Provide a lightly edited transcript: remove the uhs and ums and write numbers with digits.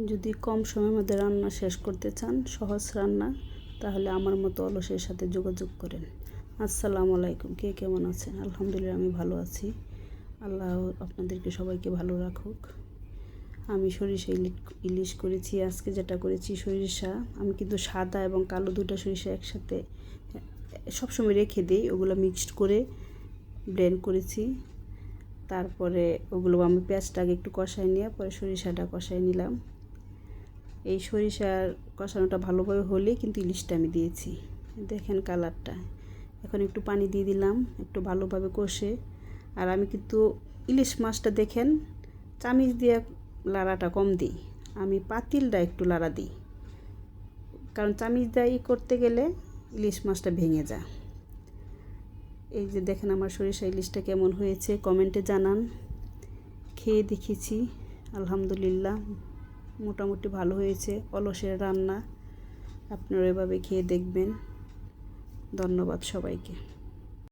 যদি কম সময়ের মধ্যে রান্না শেষ করতে চান, সহজ রান্না, তাহলে আমার মতো অলসের সাথে যোগাযোগ করেন। আসসালামু আলাইকুম। কে কেমন আছেন? আলহামদুলিল্লাহ আমি ভালো আছি। আল্লাহ আপনাদেরকে সবাইকে ভালো রাখুক। আমি সরিষা ইলিশ করেছি। আজকে যেটা করেছি সরিষা, আমি কিন্তু সাদা এবং কালো দুটো সরিষা একসাথে সবসময় রেখে দিই, ওগুলো মিক্সড করে ব্লেন্ড করেছি। তারপরে ওগুলো আমি পেঁয়াজটাকে একটু কষাই নিয়ে পরে সরিষাটা কষাই নিলাম। এই সরিষার কষানোটা ভালোভাবে হলে কিন্তু ইলিশটা আমি দিয়েছি। দেখেন কালারটা। এখন একটু পানি দিয়ে দিলাম একটু ভালোভাবে কষে। আর আমি কিন্তু ইলিশ মাছটা দেখেন চামিচ দিয়ে লাড়াটা কম দিই, আমি পাতিলটা একটু লাড়া দিই, কারণ চামিচ দিয়ে করতে গেলে ইলিশ মাছটা ভেঙে যায়। এই যে দেখেন আমার সরিষা ইলিশটা কেমন হয়েছে কমেন্টে জানান। খেয়ে দেখেছি, আলহামদুলিল্লাহ মোটামুটি ভালো হয়েছে। অলসের রান্না, আপনারা এভাবে খেয়ে দেখবেন। ধন্যবাদ সবাইকে।